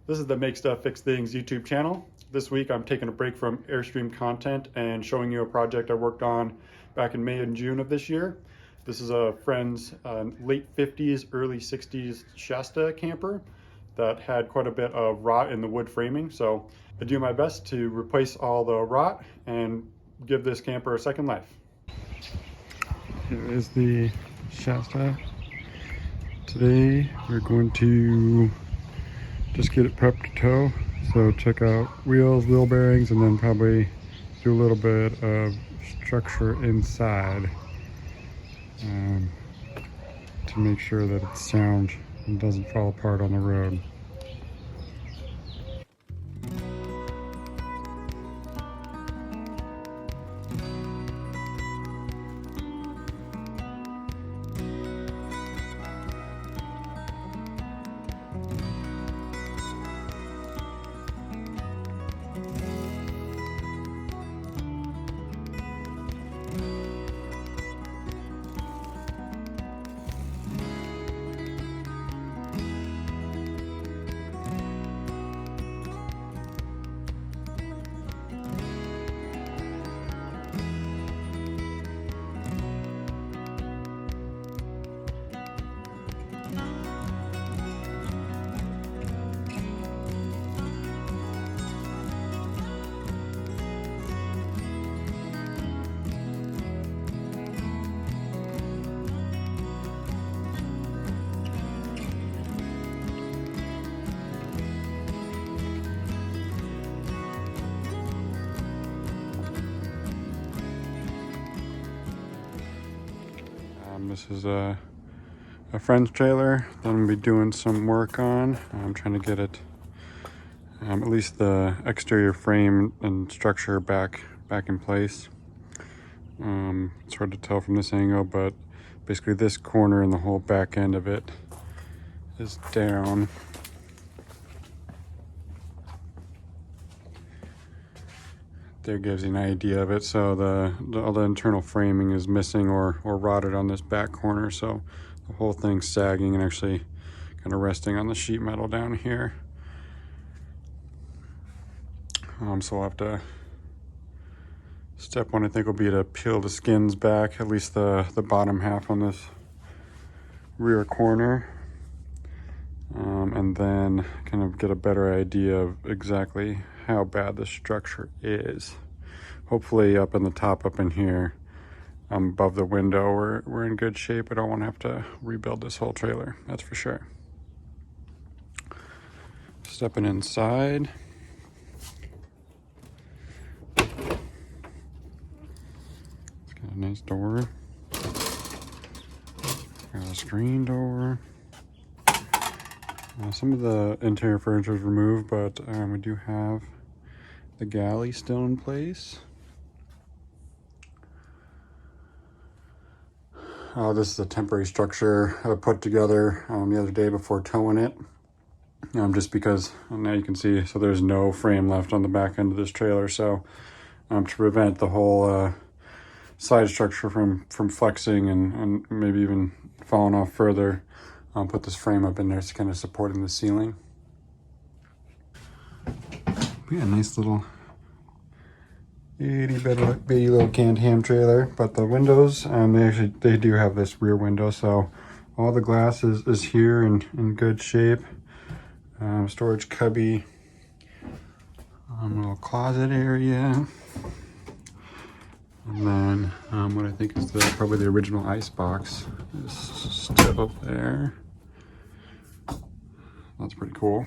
This is the Make Stuff Fix Things YouTube channel. This week I'm taking a break from Airstream content and showing you a project I worked on back in May and June of this year. This is a friend's late 50s, early 60s Shasta camper that had quite a bit of rot in the wood framing. So I do my best to replace all the rot and give this camper a second life. Here is the Shasta. Today we're going to just get it prepped to tow. So check out wheels, wheel bearings, and then probably do a little bit of structure inside to make sure that it's sound and doesn't fall apart on the road. This is a friend's trailer that I'm going to be doing some work on. I'm trying to get it, at least the exterior frame and structure back in place. It's hard to tell from this angle, but basically this corner and the whole back end of it is down. There gives you an idea of it. So all the internal framing is missing or rotted on this back corner, so the whole thing's sagging and actually kind of resting on the sheet metal down here. So we'll have to, step one I think will be to peel the skins back, at least the bottom half on this rear corner, and then kind of get a better idea of exactly how bad the structure is. Hopefully up in the top, up in here, above the window, we're in good shape. I don't want to have to rebuild this whole trailer, that's for sure. Stepping inside. It's got a nice door. Got a screen door. Some of the interior furniture is removed, but we do have the galley still in place. This is a temporary structure I put together the other day before towing it. Just because now you can see, so there's no frame left on the back end of this trailer. So to prevent the whole side structure from flexing and maybe even falling off further, put this frame up in there to kind of supporting the ceiling. Yeah, nice little itty bitty little canned ham trailer. But the windows, they do have this rear window, so all the glass is here in good shape. Storage cubby, little closet area, and then what I think is probably the original ice box is still there. That's pretty cool.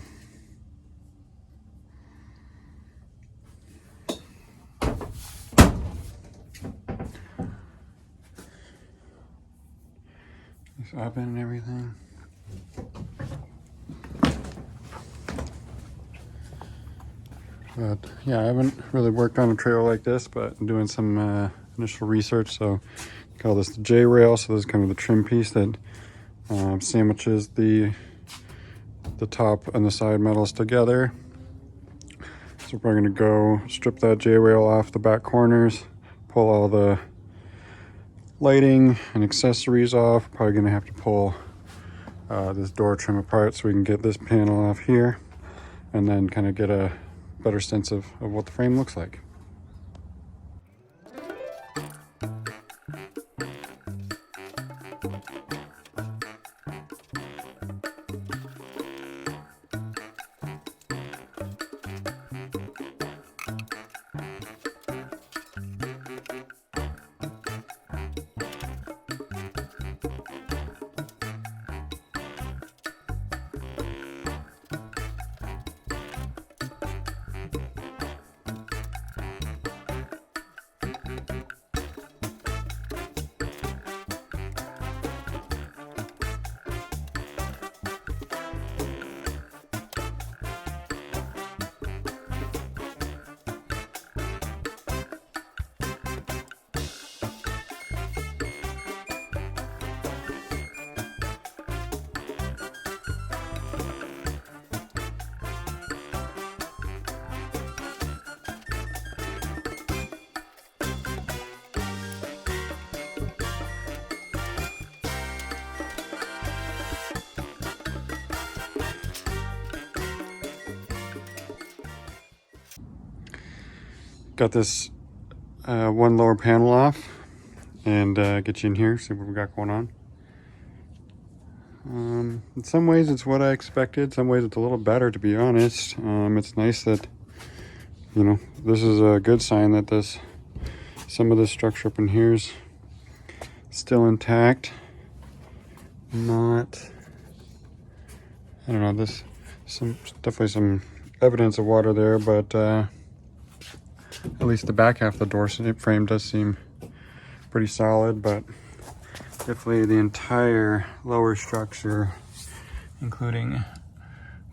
This oven and everything. But yeah, I haven't really worked on a trailer like this, but I'm doing some initial research. So I call this the J-rail. So this is kind of the trim piece that sandwiches the top and the side metals together. So we're going to go strip that J-rail off the back corners, pull all the lighting and accessories off. Probably going to have to pull this door trim apart so we can get this panel off here. and then kind of get a better sense of what the frame looks like. Got this one lower panel off, and get you in here, see what we got going on. In some ways it's what I expected, some ways it's a little better, to be honest. It's nice that, you know, this is a good sign that some of this structure up in here is still intact. Not, I don't know, definitely some evidence of water there, but at least the back half of the door frame does seem pretty solid, but definitely the entire lower structure, including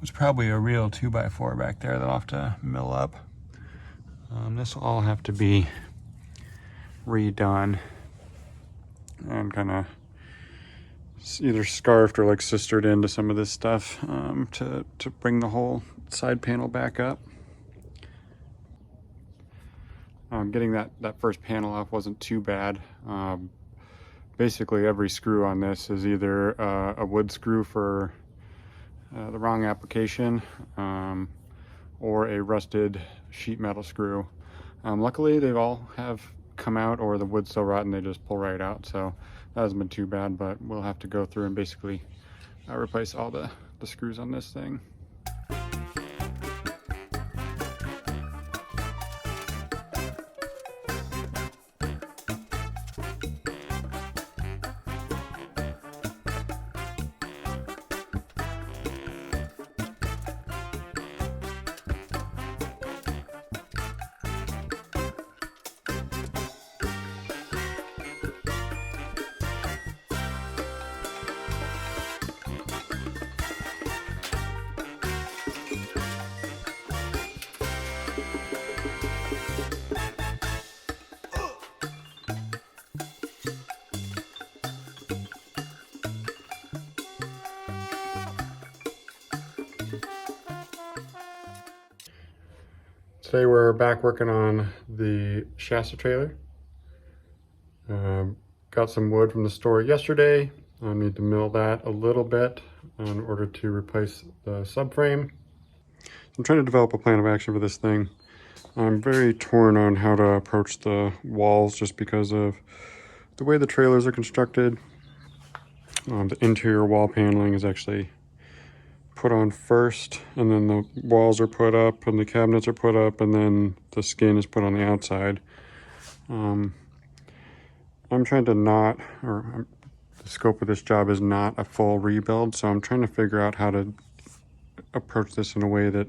what's probably a real 2x4 back there that I'll have to mill up. This will all have to be redone and kind of either scarfed or like sistered into some of this stuff to bring the whole side panel back up. Getting that first panel off wasn't too bad. Basically every screw on this is either a wood screw for the wrong application or a rusted sheet metal screw. Luckily they all have come out, or the wood's so rotten they just pull right out, so that hasn't been too bad, but we'll have to go through and basically replace all the screws on this thing. Today we're back working on the Shasta trailer. Got some wood from the store yesterday. I need to mill that a little bit in order to replace the subframe. I'm trying to develop a plan of action for this thing. I'm very torn on how to approach the walls just because of the way the trailers are constructed. The interior wall paneling is actually put on first, and then the walls are put up and the cabinets are put up, and then the skin is put on the outside. I'm trying to the scope of this job is not a full rebuild, so I'm trying to figure out how to approach this in a way that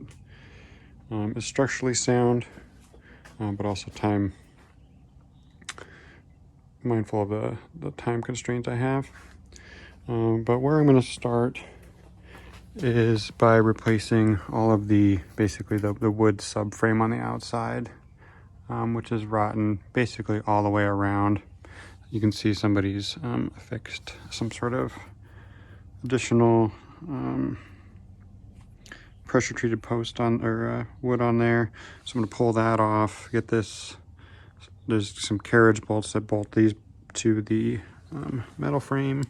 is structurally sound, but also mindful of the time constraints I have. But where I'm going to start is by replacing all of basically the wood subframe on the outside, which is rotten basically all the way around. You can see somebody's affixed some sort of additional pressure treated post or wood on there. So I'm going to pull that off, get this. There's some carriage bolts that bolt these to the metal frame.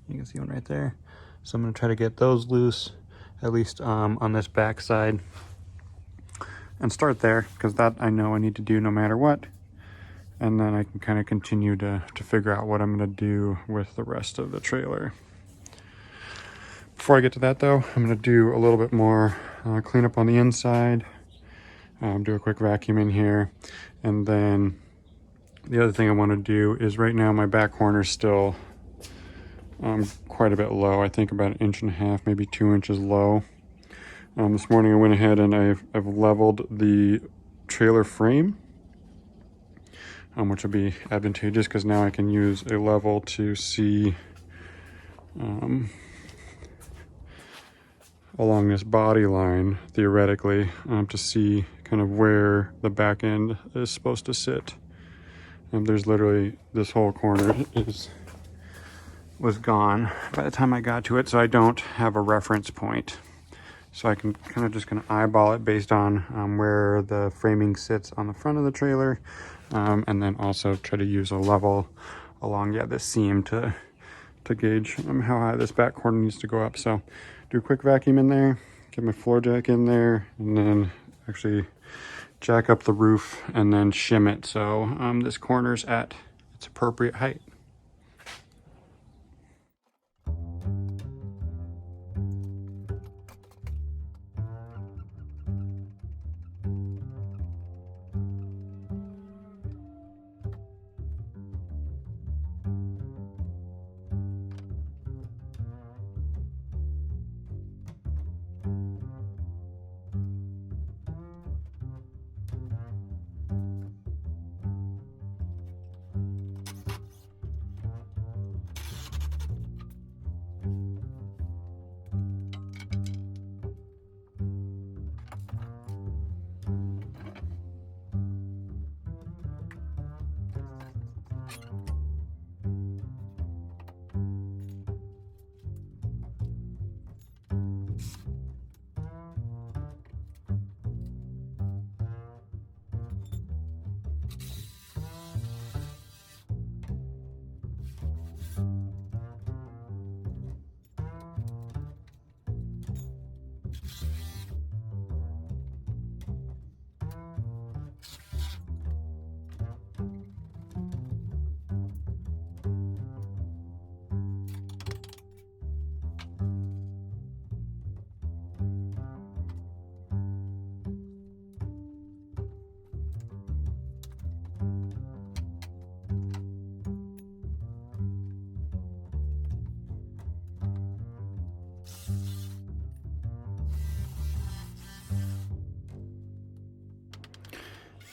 You can see one right there. So I'm going to try to get those loose, at least on this back side, and start there, because that I know I need to do no matter what. And then I can kind of continue to figure out what I'm going to do with the rest of the trailer. Before I get to that though, I'm going to do a little bit more cleanup on the inside, do a quick vacuum in here, and then the other thing I want to do is, right now my back corner is still quite a bit low. I think about 1.5 inches, maybe 2 inches low. This morning I went ahead and I've leveled the trailer frame, which will be advantageous because now I can use a level to see along this body line, theoretically, to see kind of where the back end is supposed to sit. There's literally, this whole corner was gone by the time I got to it, so I don't have a reference point. So I can kind of just eyeball it based on where the framing sits on the front of the trailer, and then also try to use a level along this seam to gauge how high this back corner needs to go up. So do a quick vacuum in there, get my floor jack in there, and then actually jack up the roof and then shim it so this corner's at its appropriate height.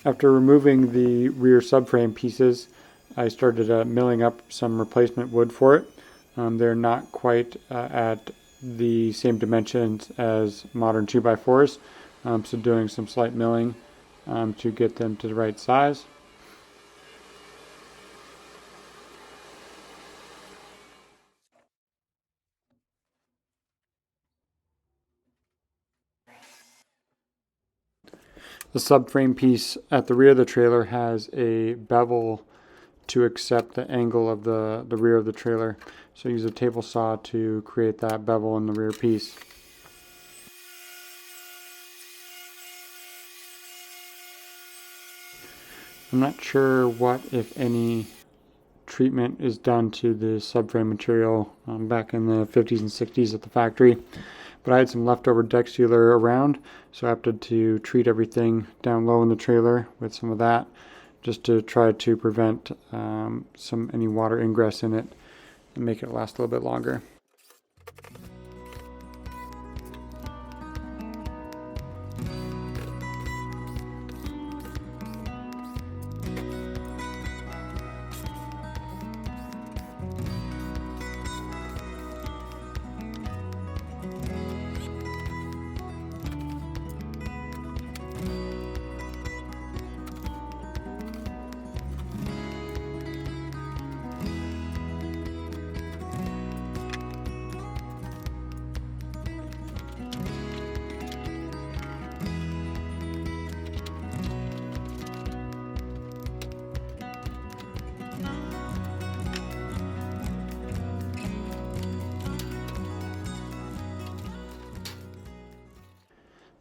After removing the rear subframe pieces, I started milling up some replacement wood for it. They're not quite at the same dimensions as modern 2x4s, so doing some slight milling to get them to the right size. The subframe piece at the rear of the trailer has a bevel to accept the angle of the rear of the trailer. So I use a table saw to create that bevel in the rear piece. I'm not sure what, if any, treatment is done to the subframe material back in the 50s and 60s at the factory. But I had some leftover deck sealer around, so I opted to treat everything down low in the trailer with some of that, just to try to prevent any water ingress in it and make it last a little bit longer.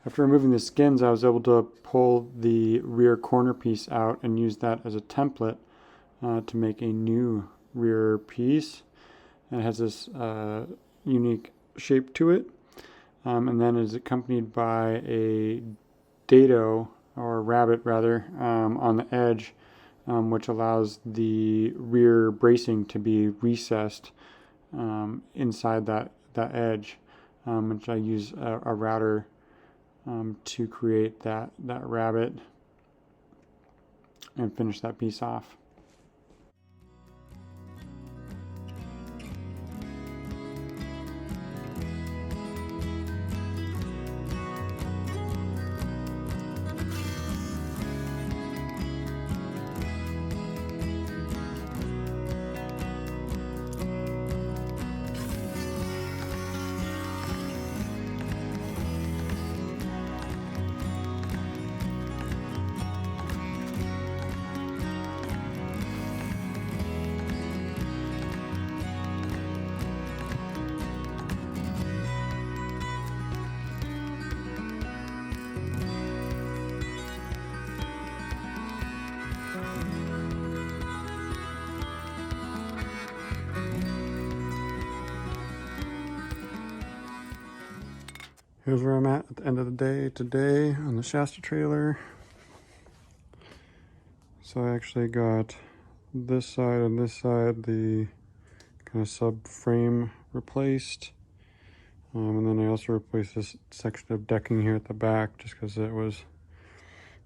After removing the skins, I was able to pull the rear corner piece out and use that as a template to make a new rear piece. And it has this unique shape to it, and then is accompanied by a dado, or rabbit rather, on the edge, which allows the rear bracing to be recessed inside that edge, which I use a router to create that rabbit and finish that piece off. Here's where I'm at the end of the day today on the Shasta trailer. So I actually got this side and this side, the kind of subframe replaced. And then I also replaced this section of decking here at the back, just because it was,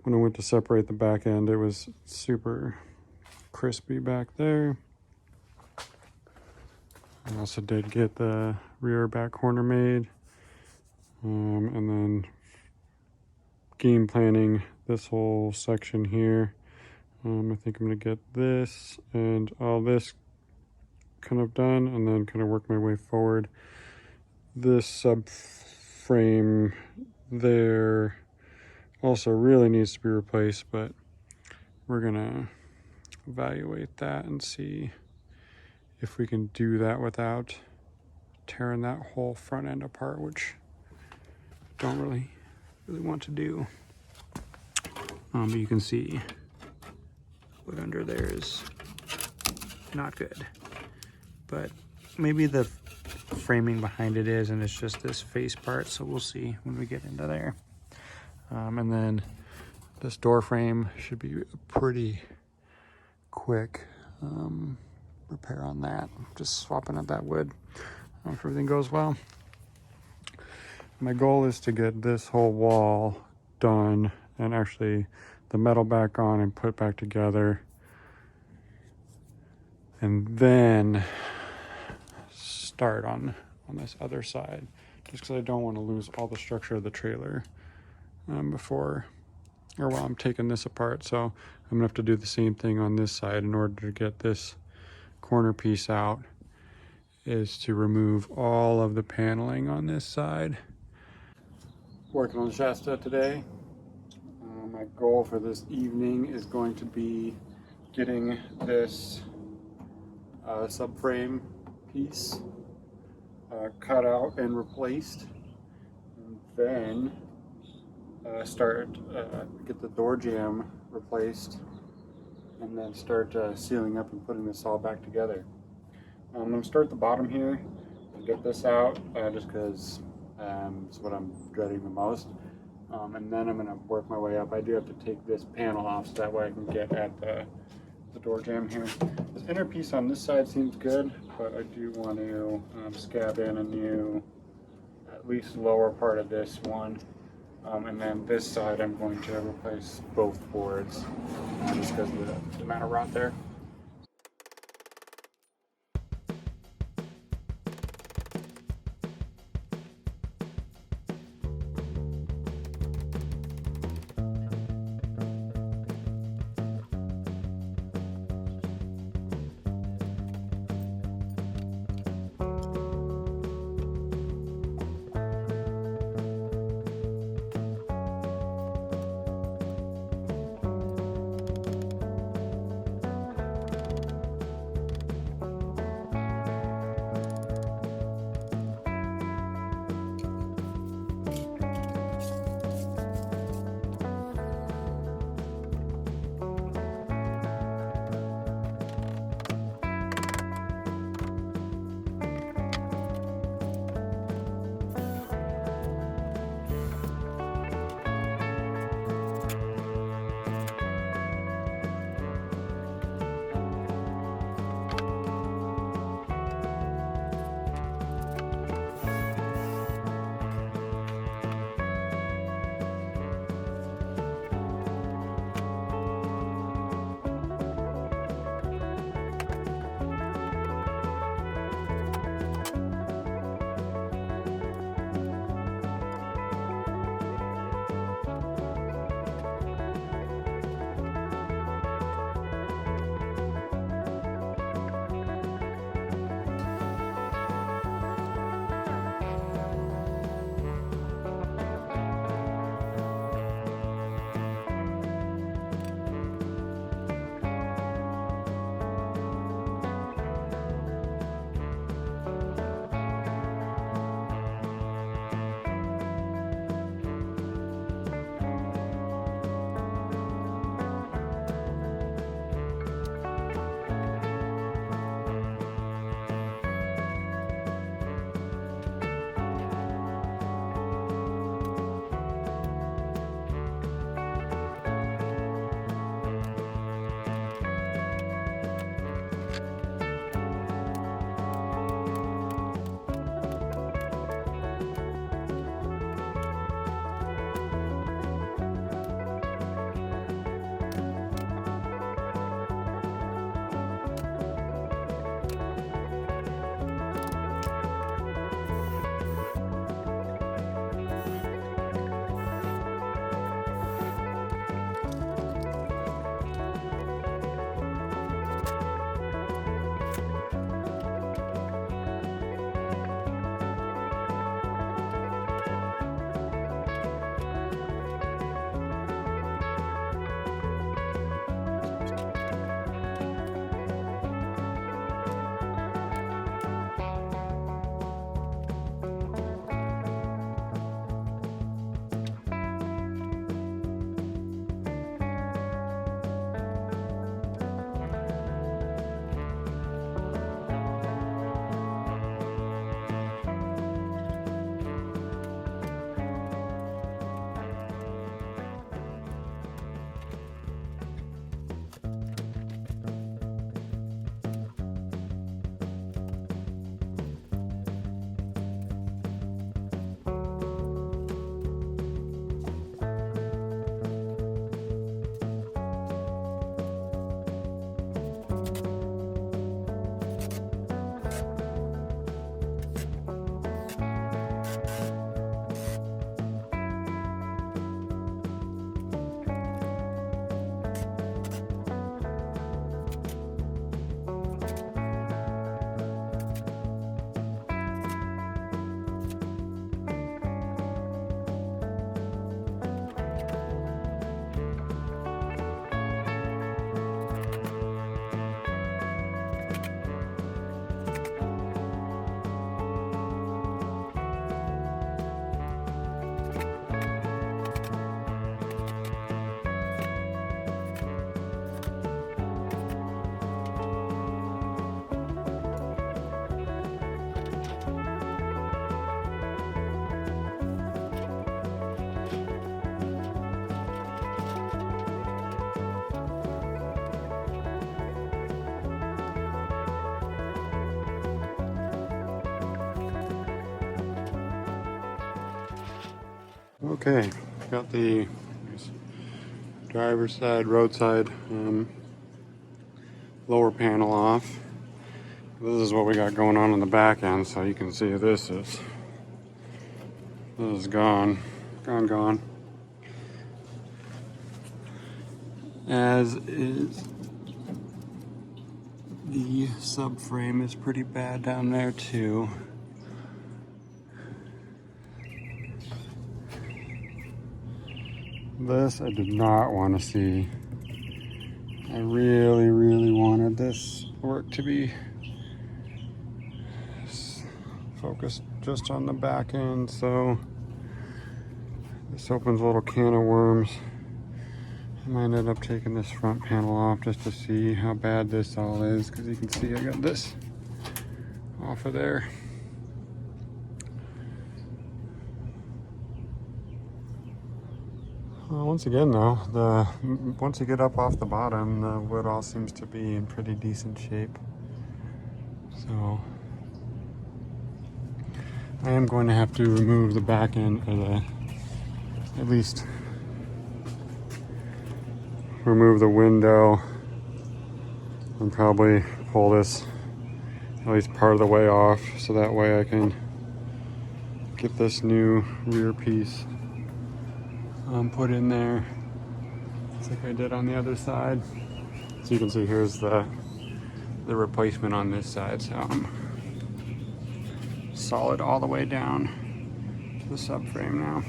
when I went to separate the back end, it was super crispy back there. I also did get the rear back corner made. And then game planning this whole section here. I think I'm gonna get this and all this kind of done, and then kind of work my way forward. This subframe there also really needs to be replaced, but we're gonna evaluate that and see if we can do that without tearing that whole front end apart, which don't really want to do. But you can see what under there is not good. But maybe the framing behind it is, and it's just this face part, so we'll see when we get into there. And then this door frame should be a pretty quick repair on that. Just swapping out that wood if everything goes well. My goal is to get this whole wall done and actually the metal back on and put back together, and then start on this other side, just because I don't want to lose all the structure of the trailer while I'm taking this apart. So I'm gonna have to do the same thing on this side in order to get this corner piece out, is to remove all of the paneling on this side. Working on Shasta today. My goal for this evening is going to be getting this subframe piece cut out and replaced, and then get the door jamb replaced, and then start sealing up and putting this all back together. I'm going to start at the bottom here and get this out, just because it's what I'm dreading the most. And then I'm going to work my way up. I do have to take this panel off so that way I can get at the door jamb here. This inner piece on this side seems good, but I do want to scab in a new, at least lower part of this one. And then this side I'm going to replace both boards, just because of the amount of rot there. Okay, got the driver's side, roadside lower panel off. This is what we got going on the back end, so you can see this is gone. As is the subframe is pretty bad down there too. This I did not want to see. I really wanted this work to be focused just on the back end, so this opens a little can of worms. I might end up taking this front panel off just to see how bad this all is, because you can see I got this off of there. Once again though, once you get up off the bottom, the wood all seems to be in pretty decent shape. So I am going to have to remove the back end of at least remove the window and probably pull this at least part of the way off, so that way I can get this new rear piece put in there, just like I did on the other side. So you can see here's the replacement on this side, so I'm solid all the way down the subframe now.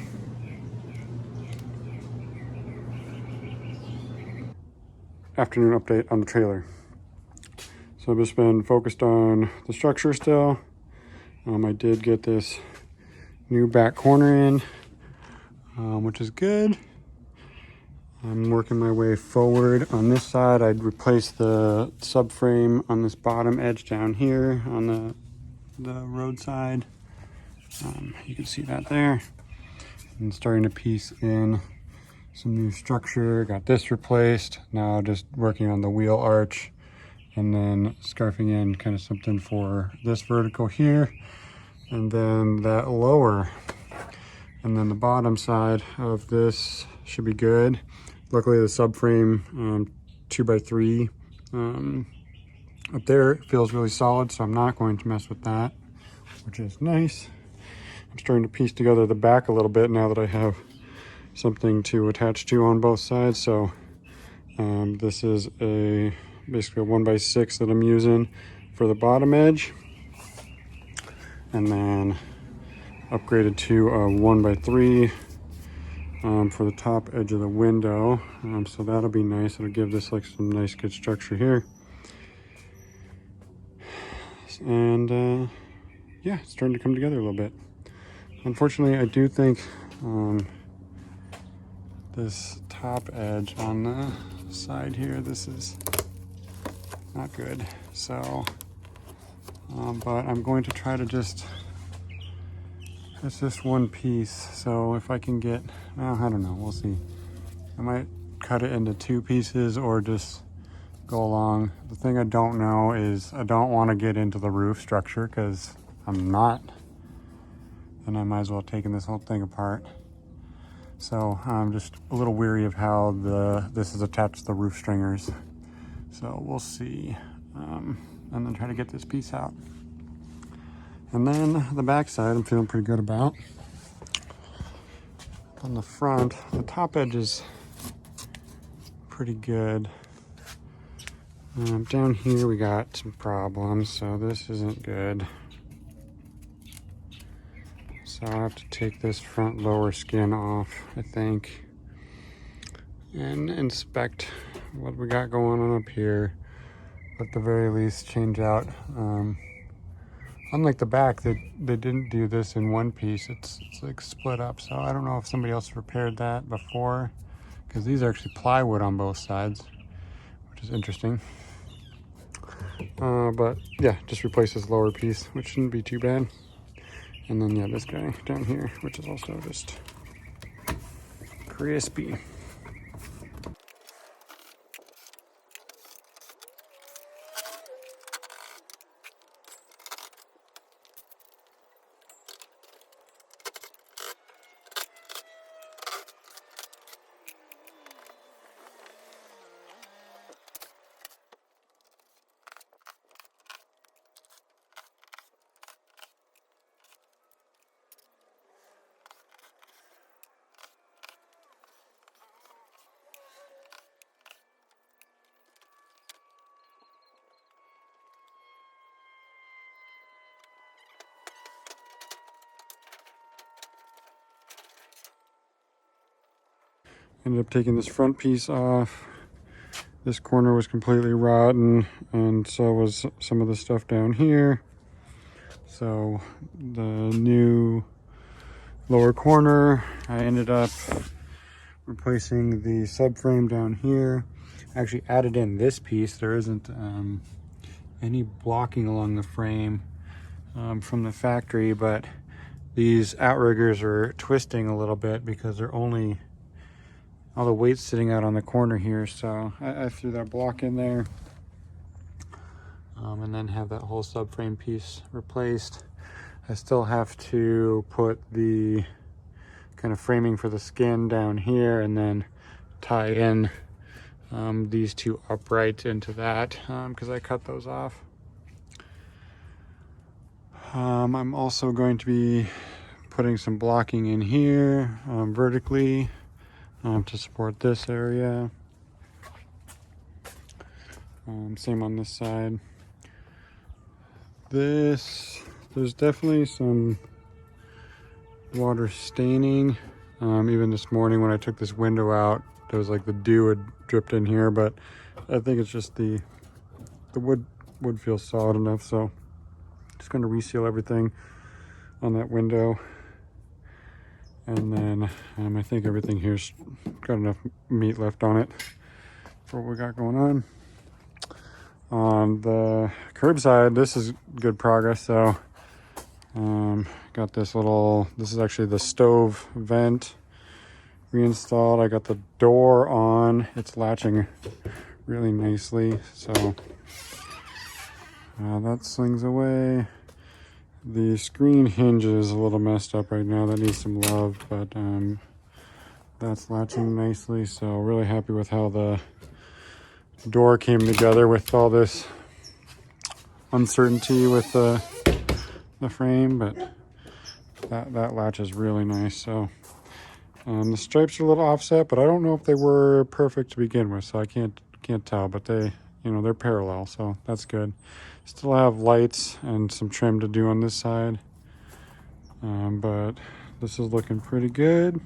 Afternoon update on the trailer. So I've just been focused on the structure still. I did get this new back corner in, which is good. I'm working my way forward. On this side, I'd replace the subframe on this bottom edge down here on the roadside. You can see that there. I'm starting to piece in some new structure. Got this replaced. Now just working on the wheel arch, and then scarfing in kind of something for this vertical here, and then that lower, and then the bottom side of this should be good. Luckily the subframe 2x3 up there feels really solid, so I'm not going to mess with that, which is nice. I'm starting to piece together the back a little bit now that I have something to attach to on both sides. So this is basically a 1x6 that I'm using for the bottom edge, and then upgraded to a 1x3 for the top edge of the window. So that'll be nice. It'll give this like some nice good structure here. And yeah, it's starting to come together a little bit. Unfortunately, I do think this top edge on the side here, this is not good. So, but I'm going to try to it's just one piece. So if I can get, well, I don't know, we'll see. I might cut it into two pieces or just go along. The thing I don't know is I don't want to get into the roof structure, because I'm not, then I might as well have taken this whole thing apart. So I'm just a little weary of how this is attached to the roof stringers. So we'll see, and then try to get this piece out. And then the back side I'm feeling pretty good about. On the front, the top edge is pretty good. Down here we got some problems, so this isn't good. So I'll have to take this front lower skin off, I think, and inspect what we got going on up here. But at the very least, change out. Unlike the back, they didn't do this in one piece. It's like split up. So I don't know if somebody else repaired that before, because these are actually plywood on both sides, which is interesting. But yeah, just replace this lower piece, which shouldn't be too bad. And then yeah, this guy down here, which is also just crispy. Ended up taking this front piece off. This corner was completely rotten, and so was some of the stuff down here. So the new lower corner, I ended up replacing the subframe down here. I actually added in this piece. There isn't any blocking along the frame from the factory, but these outriggers are twisting a little bit because they're only all the weight's sitting out on the corner here. So I threw that block in there, and then have that whole subframe piece replaced. I still have to put the kind of framing for the skin down here and then tie in these two uprights into that because I cut those off. I'm also going to be putting some blocking in here vertically to support this area. Same on this side. There's definitely some water staining. Even this morning when I took this window out, there was like the dew had dripped in here, but I think it's just the wood feels solid enough, so just going to reseal everything on that window. And then I think everything here's got enough meat left on it for what we got going on. On the curbside, this is good progress. So got this is actually the stove vent reinstalled. I got the door on. It's latching really nicely. So that slings away. The screen hinge is a little messed up right now. That needs some love, but that's latching nicely. So really happy with how the door came together with all this uncertainty with the frame, but that latch is really nice. So the stripes are a little offset, but I don't know if they were perfect to begin with, so I can't tell, but they're parallel, so that's good. Still have lights and some trim to do on this side, but this is looking pretty good.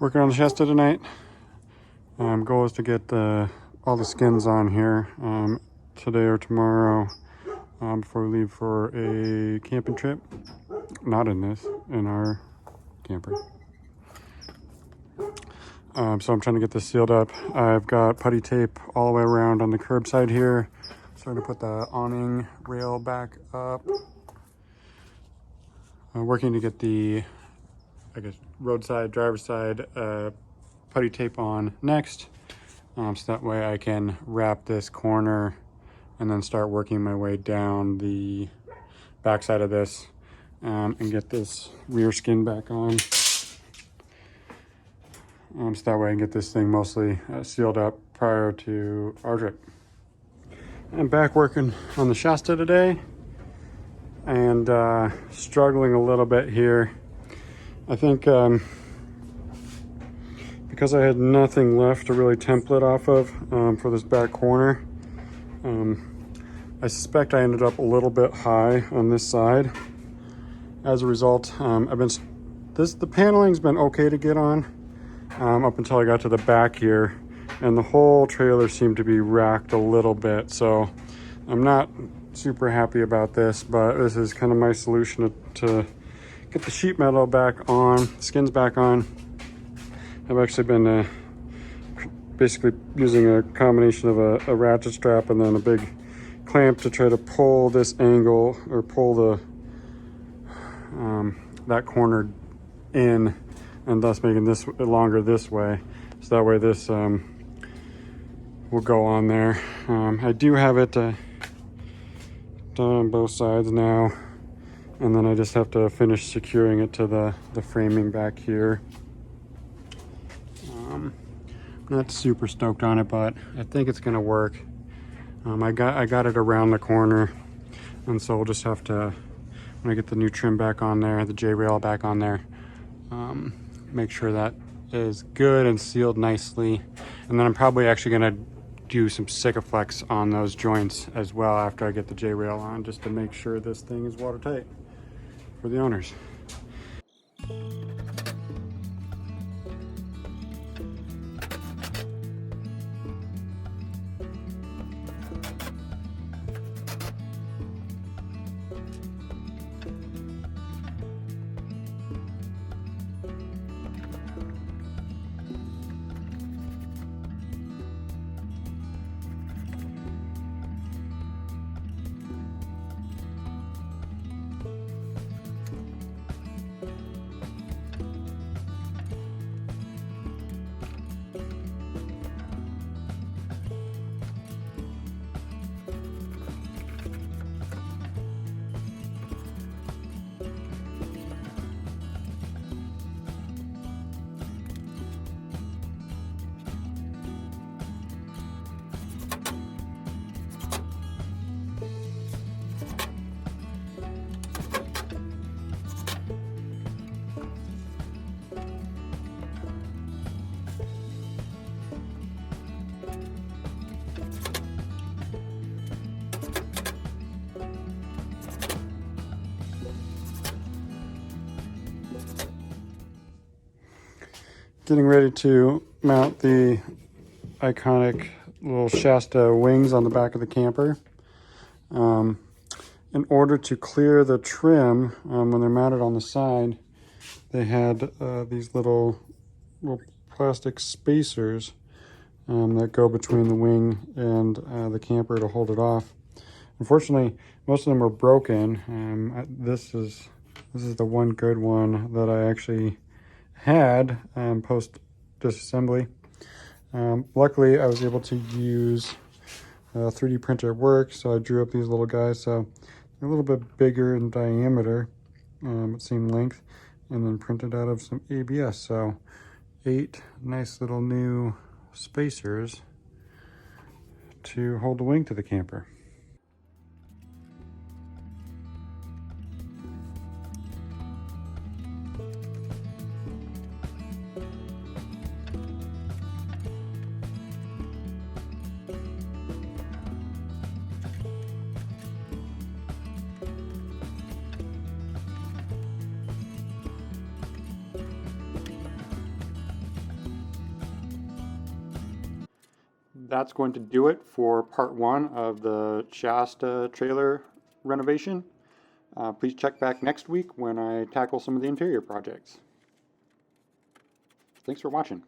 working on the Shasta tonight. Goal is to get all the skins on here today or tomorrow before we leave for a camping trip. Not in this, in our camper. So I'm trying to get this sealed up. I've got putty tape all the way around on the curbside here. Starting to put the awning rail back up. Working to get the, I guess, roadside, driver's side putty tape on next. So that way I can wrap this corner and then start working my way down the backside of this and get this rear skin back on. So that way I can get this thing mostly sealed up prior to our trip. I'm back working on the Shasta today and struggling a little bit here. I think because I had nothing left to really template off of for this back corner, I suspect I ended up a little bit high on this side. As a result, the paneling's been okay to get on up until I got to the back here, and the whole trailer seemed to be racked a little bit. So I'm not super happy about this, but this is kind of my solution to get the sheet metal back on, skins back on. I've actually been basically using a combination of a ratchet strap and then a big clamp to try to pull this angle, or pull the that corner in, and thus making this longer this way, so that way this will go on there. I do have it done on both sides now, and then I just have to finish securing it to the framing back here. Not super stoked on it, but I think it's gonna work. I got it around the corner, and so we'll just have to, when I get the new trim back on there, the J-rail back on there, make sure that is good and sealed nicely. And then I'm probably actually gonna do some Sikaflex on those joints as well after I get the J-rail on, just to make sure this thing is watertight for the owners. Getting ready to mount the iconic little Shasta wings on the back of the camper. In order to clear the trim, when they're mounted on the side, they had these little plastic spacers that go between the wing and the camper to hold it off. Unfortunately, most of them are broken. This is the one good one that I actually had post disassembly. Luckily, I was able to use a 3D printer at work, so I drew up these little guys. So they're a little bit bigger in diameter, same length, and then printed out of some ABS. So 8 nice little new spacers to hold the wing to the camper. that's going to do it for part 1 of the Shasta trailer renovation. Please check back next week when I tackle some of the interior projects. Thanks for watching.